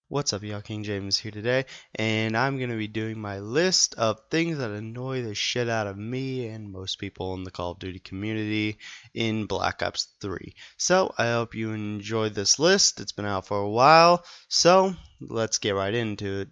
What's up, y'all? King James here today, and I'm going to be doing my list of things that annoy the shit out of me and most people in the Call of Duty community in Black Ops 3. So, I hope you enjoyed this list. It's been out for a while, so let's get right into it.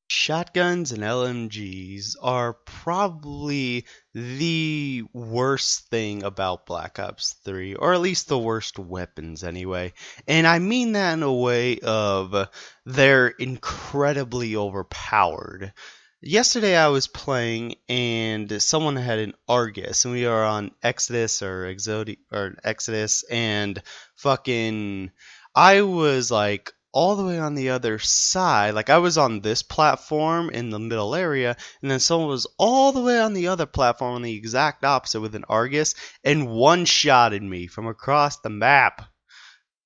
Shotguns and LMGs are probably the worst thing about Black Ops 3, or at least the worst weapons anyway. And I mean that in a way of they're incredibly overpowered. Yesterday I was playing and someone had an Argus and we are on Exodus or Exodus and fucking I was like all the way on the other side. Like I was on this platform in the middle area, and then someone was all the way on the other platform on the exact opposite with an Argus and one-shotted me from across the map.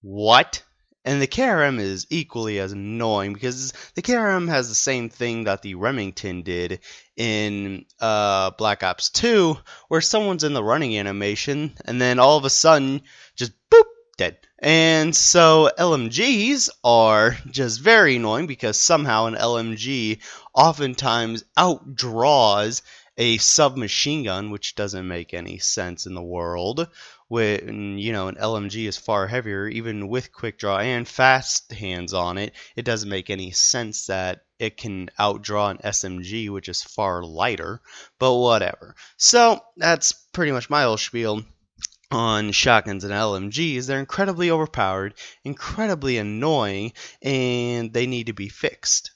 What? And the KRM is equally as annoying because the KRM has the same thing that the Remington did in Black Ops 2, where someone's in the running animation and then all of a sudden just boop, dead. And so LMGs are just very annoying because somehow an LMG oftentimes outdraws a submachine gun, which doesn't make any sense in the world. When an LMG is far heavier, even with quick draw and fast hands on it, it doesn't make any sense that it can outdraw an SMG, which is far lighter. But whatever. So that's pretty much my whole spiel on shotguns and LMGs. They're incredibly overpowered, incredibly annoying, and they need to be fixed.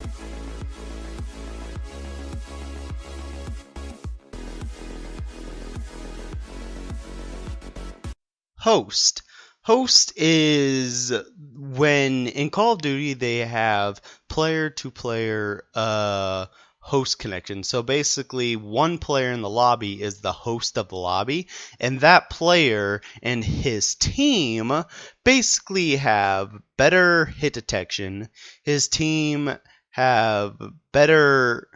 Host. Host is when in Call of Duty they have player-to-player host connection. So basically, one player in the lobby is the host of the lobby, and that player and his team basically have better hit detection. His team have better,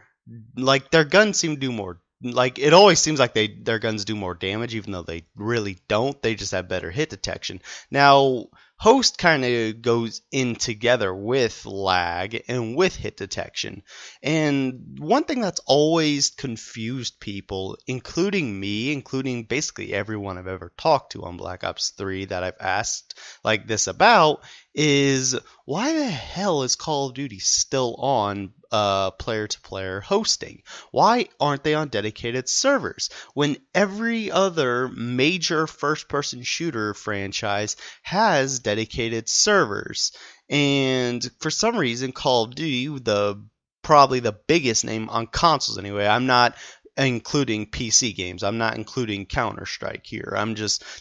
like their guns seem to do more. Like it always seems like their guns do more damage, even though they really don't. They just have better hit detection. Now, host kind of goes in together with lag and with hit detection. And one thing that's always confused people, including me, including basically everyone I've ever talked to on Black Ops 3 that I've asked like this about, is why the hell is Call of Duty still on player-to-player hosting? Why aren't they on dedicated servers when every other major first-person shooter franchise has dedicated servers? And for some reason, Call of Duty, probably the biggest name on consoles anyway. I'm not including PC games. I'm not including Counter-Strike here.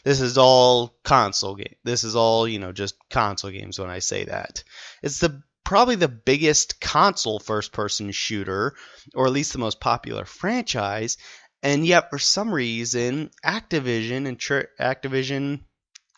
This is all console game. This is all, just console games when I say that. It's probably the biggest console first-person shooter, or at least the most popular franchise, and yet for some reason, Activision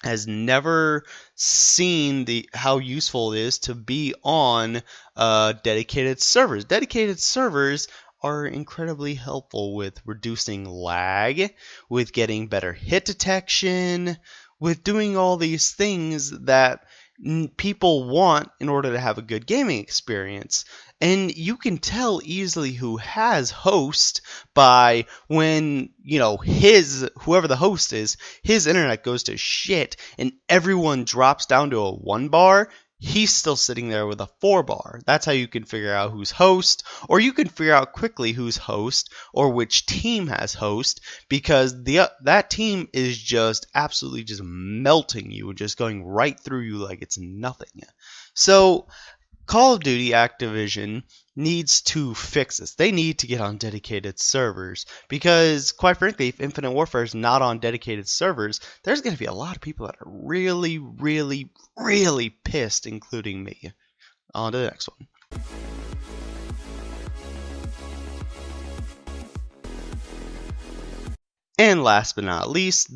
has never seen how useful it is to be on dedicated servers. Dedicated servers are incredibly helpful with reducing lag, with getting better hit detection, with doing all these things that people want in order to have a good gaming experience. And you can tell easily who has host by when, whoever the host is, his internet goes to shit and everyone drops down to a 1 bar. He's still sitting there with a 4 bar. That's how you can figure out who's host, or you can figure out quickly who's host or which team has host, because that team is just absolutely just melting you, just going right through you like it's nothing. So Call of Duty Activision needs to fix this. They need to get on dedicated servers because, quite frankly, if Infinite Warfare is not on dedicated servers, there's going to be a lot of people that are really, really, really pissed, including me. On to the next one. And last but not least,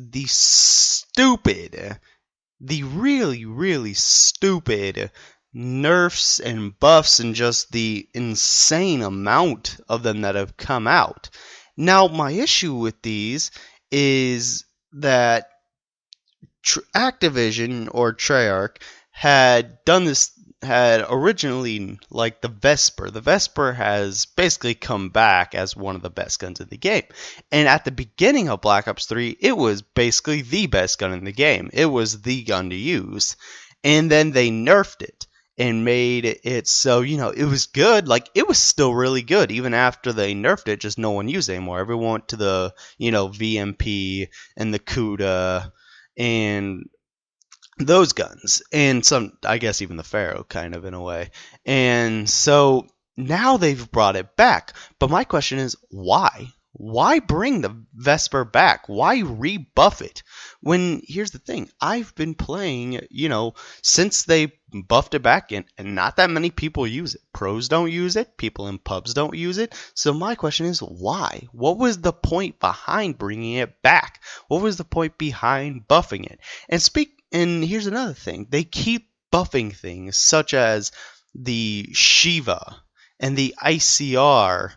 the really, really stupid nerfs and buffs and just the insane amount of them that have come out. Now, my issue with these is that Activision or Treyarch had done this, had originally, like, the Vesper. The Vesper has basically come back as one of the best guns in the game. And at the beginning of Black Ops 3, it was basically the best gun in the game. It was the gun to use. And then they nerfed it and made it so, it was good. Like, it was still really good. Even after they nerfed it, just no one used it anymore. Everyone went to the, VMP and the CUDA and those guns, and some, I guess, even the Pharaoh, kind of, in a way. And so now they've brought it back. But my question is, why? Why bring the Vesper back? Why rebuff it? When, here's the thing, I've been playing, since they buffed it back in, and not that many people use it. Pros don't use it, people in pubs don't use it. So my question is, why? What was the point behind bringing it back? What was the point behind buffing it? And here's another thing, they keep buffing things such as the Shiva and the ICR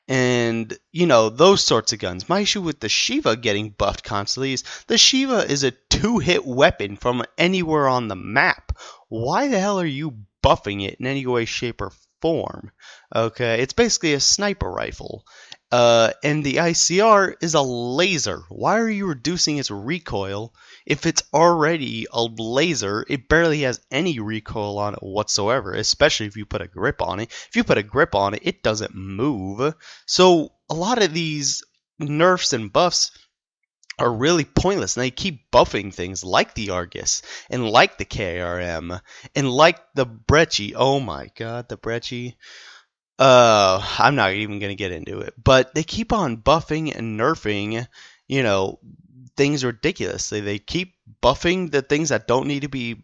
and, those sorts of guns. My issue with the Shiva getting buffed constantly is the Shiva is a 2-hit weapon from anywhere on the map. Why the hell are you buffing it in any way, shape, or form? Okay, it's basically a sniper rifle. And the ICR is a laser. Why are you reducing its recoil? If it's already a laser, it barely has any recoil on it whatsoever, especially if you put a grip on it. If you put a grip on it, it doesn't move. So a lot of these nerfs and buffs are really pointless, and they keep buffing things like the Argus, and like the KRM, and like the Brecci. Oh my god, the Brecci. I'm not even going to get into it, but they keep on buffing and nerfing, things ridiculously. They keep buffing the things that don't need to be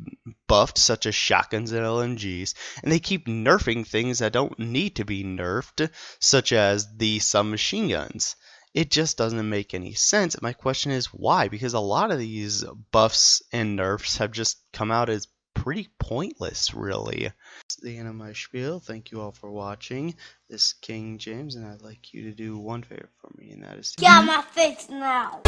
buffed, such as shotguns and LMGs, and they keep nerfing things that don't need to be nerfed, such as the submachine guns. It just doesn't make any sense. My question is why? Because a lot of these buffs and nerfs have just come out as pretty pointless, really. That's the end of my spiel. Thank you all for watching. This is King James, and I'd like you to do one favor for me, and that is to... Get out my face now!